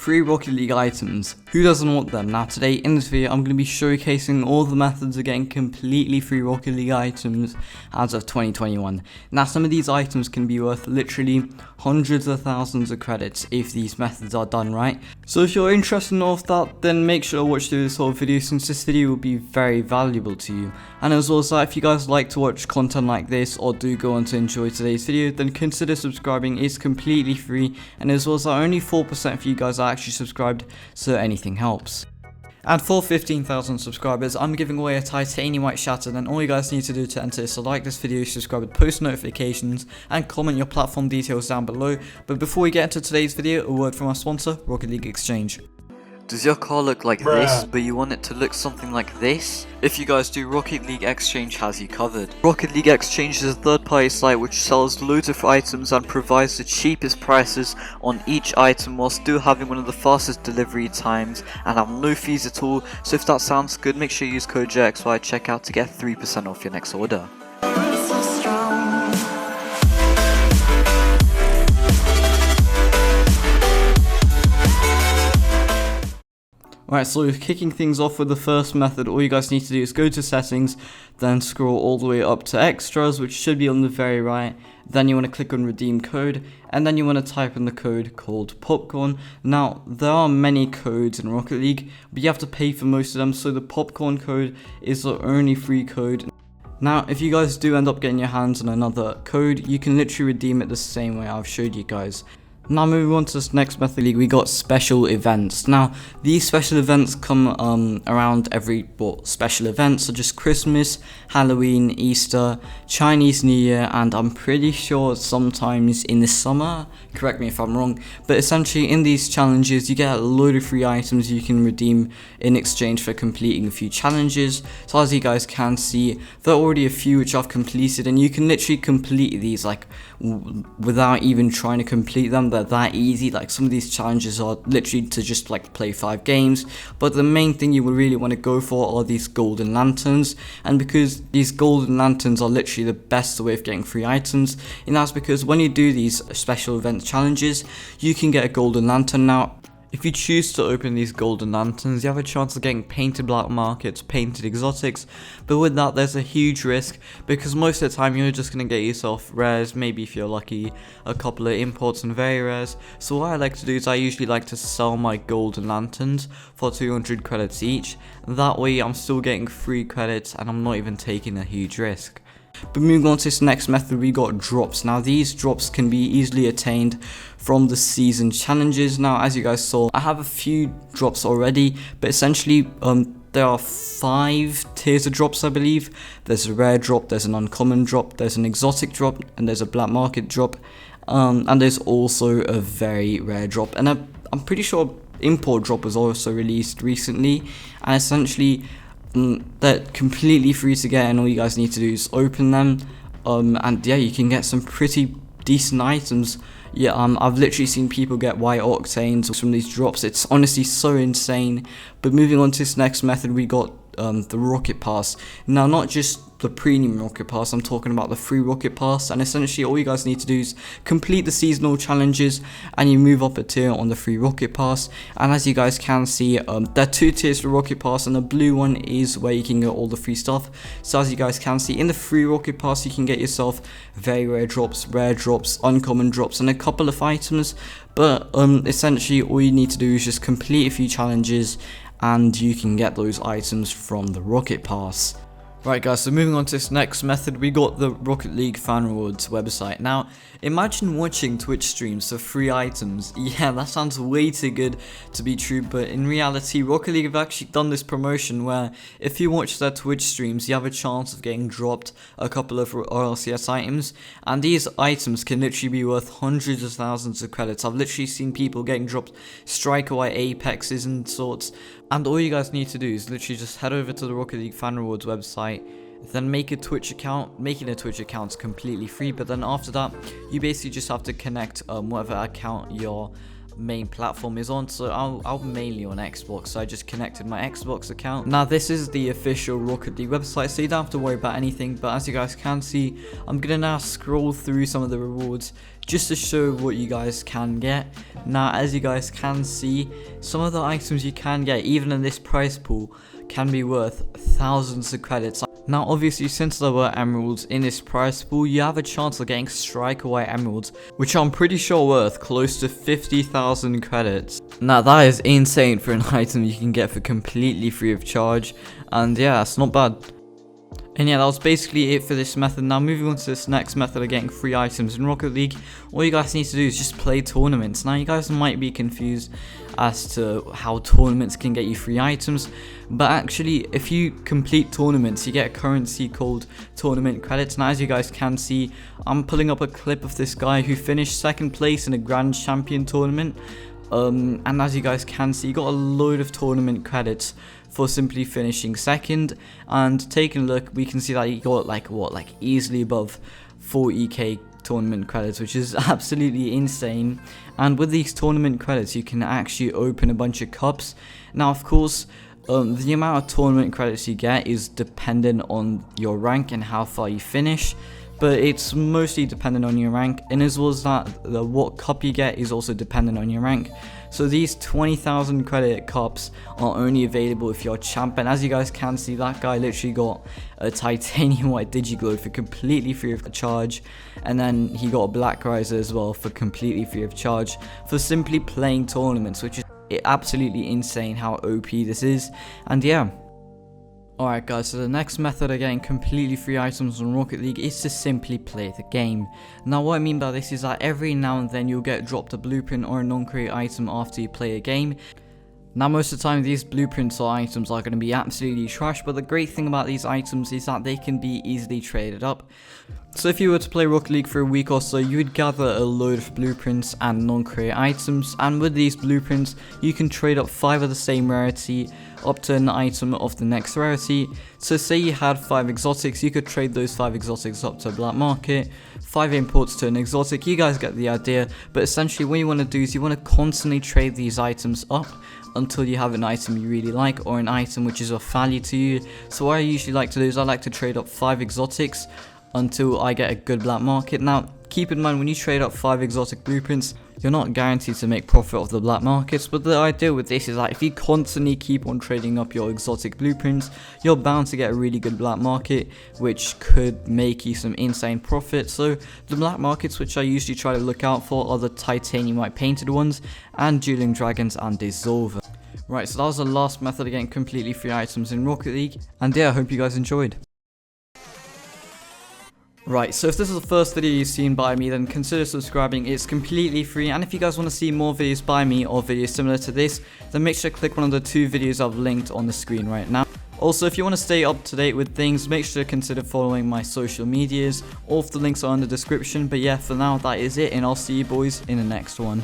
free Rocket League items. Who doesn't want them? Now today in this video I'm going to be showcasing all the methods of getting completely free Rocket League items as of 2021. Now some of these items can be worth literally hundreds of thousands of credits if these methods are done right. So if you're interested in all of that, then make sure to watch through this whole video, since this video will be very valuable to you. And as well as that, if you guys like to watch content like this or do go on to enjoy today's video, then consider subscribing. It's completely free, and as well as that, only 4% of you guys are actually subscribed, so anything helps. And for 15,000 subscribers, I'm giving away a titanium white shatter, and all you guys need to do to enter is to like this video, subscribe with post notifications, and comment your platform details down below. But before we get into today's video, a word from our sponsor, Rocket League Exchange. Does your car look like this, but you want it to look something like this? If you guys do, Rocket League Exchange has you covered. Rocket League Exchange is a third-party site which sells loads of items and provides the cheapest prices on each item, while still having one of the fastest delivery times and have no fees at all. So if that sounds good, make sure you use code Jayxy at checkout to get 3% off your next order. Alright, so kicking things off with the first method, all you guys need to do is go to settings, then scroll all the way up to extras, which should be on the very right. Then you want to click on redeem code, and then you want to type in the code called popcorn. Now there are many codes in Rocket League, but you have to pay for most of them, so the popcorn code is the only free code. Now if you guys do end up getting your hands on another code, you can literally redeem it the same way I've showed you guys. Now moving on to this next method, we got special events. Now these special events come around every special events such as Christmas, Halloween, Easter, Chinese New Year, and I'm pretty sure sometimes in the summer, correct me if I'm wrong, but essentially in these challenges you get a load of free items you can redeem in exchange for completing a few challenges. So as you guys can see, there are already a few which I've completed, and you can literally complete these like without even trying to complete them. They're that easy. Like some of these challenges are literally to just like play 5 games, but the main thing you will really want to go for are these golden lanterns. And because these golden lanterns are literally the best way of getting free items, and that's because when you do these special event challenges, you can get a golden lantern. Now if you choose to open these golden lanterns, you have a chance of getting painted black markets, painted exotics, but with that there's a huge risk, because most of the time you're just going to get yourself rares, maybe if you're lucky a couple of imports and very rares. So what I like to do is I usually like to sell my golden lanterns for 200 credits each. That way I'm still getting free credits and I'm not even taking a huge risk. But moving on to this next method, we got drops. Now these drops can be easily attained from the season challenges. Now as you guys saw, I have a few drops already, but essentially there are 5 tiers of drops I believe. There's a rare drop, there's an uncommon drop, there's an exotic drop, and there's a black market drop, and there's also a very rare drop, and I'm pretty sure import drop was also released recently, and essentially they're completely free to get, and all you guys need to do is open them, and yeah, you can get some pretty decent items. Yeah, I've literally seen people get white octanes from these drops. It's honestly so insane. But moving on to this next method, we got the rocket pass. Now not just the premium rocket pass, I'm talking about the free rocket pass, and essentially all you guys need to do is complete the seasonal challenges and you move up a tier on the free rocket pass. And as you guys can see, there are 2 tiers for rocket pass, and the blue one is where you can get all the free stuff. So as you guys can see, in the free rocket pass you can get yourself very rare drops, uncommon drops, and a couple of items. But essentially all you need to do is just complete a few challenges and you can get those items from the rocket pass. Right guys, so moving on to this next method, we got the Rocket League fan rewards website. Now imagine watching Twitch streams for free items. Yeah, that sounds way too good to be true, but in reality Rocket League have actually done this promotion where if you watch their Twitch streams you have a chance of getting dropped a couple of RLCS items, and these items can literally be worth hundreds of thousands of credits. I've literally seen people getting dropped striker white apexes and sorts. And all you guys need to do is literally just head over to the Rocket League fan rewards website, then make a Twitch account. Making a Twitch account is completely free, but then after that you basically just have to connect whatever account you're main platform is on. So I'm mainly on Xbox, so I just connected my Xbox account. Now this is the official Rocket League website, so you don't have to worry about anything, but as you guys can see, I'm gonna now scroll through some of the rewards just to show what you guys can get. Now as you guys can see, some of the items you can get even in this prize pool can be worth thousands of credits. Now obviously, since there were emeralds in this prize pool, you have a chance of getting striker white emeralds, which I'm pretty sure worth close to 50,000 credits. Now that is insane for an item you can get for completely free of charge, and yeah, it's not bad. And yeah, that was basically it for this method. Now moving on to this next method of getting free items in Rocket League, all you guys need to do is just play tournaments. Now you guys might be confused as to how tournaments can get you free items, but actually if you complete tournaments you get a currency called tournament credits. Now as you guys can see, I'm pulling up a clip of this guy who finished second place in a grand champion tournament. And as you guys can see, you got a load of tournament credits for simply finishing second, and taking a look, we can see that you got like easily above 40k tournament credits, which is absolutely insane. And with these tournament credits you can actually open a bunch of cups. Now of course, the amount of tournament credits you get is dependent on your rank and how far you finish, but it's mostly dependent on your rank, and as well as that, what cup you get is also dependent on your rank. So these 20,000 credit cups are only available if you're a champion. As you guys can see, that guy literally got a titanium white digiglow for completely free of charge, and then he got a black riser as well for completely free of charge for simply playing tournaments, which is absolutely insane how OP this is. And yeah. Alright guys, so the next method of getting completely free items on Rocket League is to simply play the game. Now what I mean by this is that every now and then you'll get dropped a blueprint or a non-create item after you play a game. Now most of the time these blueprints or items are going to be absolutely trash, but the great thing about these items is that they can be easily traded up. So if you were to play Rocket League for a week or so, you would gather a load of blueprints and non-create items, and with these blueprints you can trade up 5 of the same rarity up to an item of the next rarity. So say you had 5 exotics, you could trade those 5 exotics up to a black market, 5 imports to an exotic. You guys get the idea, but essentially what you want to do is you want to constantly trade these items up until you have an item you really like, or an item which is of value to you. So what I usually like to do is I like to trade up 5 exotics until I get a good black market. Now keep in mind, when you trade up 5 exotic blueprints, you're not guaranteed to make profit off the black markets, but the idea with this is that if you constantly keep on trading up your exotic blueprints, you're bound to get a really good black market, which could make you some insane profit. So the black markets which I usually try to look out for are the titanium white painted ones, and dueling dragons and dissolver. Right, so that was the last method of getting completely free items in Rocket League, and yeah, I hope you guys enjoyed. Right, so if this is the first video you've seen by me, then consider subscribing. It's completely free, and if you guys want to see more videos by me or videos similar to this, then make sure to click one of the 2 videos I've linked on the screen right now. Also, if you want to stay up to date with things, make sure to consider following my social medias. All of the links are in the description, but yeah, for now that is it, and I'll see you boys in the next one.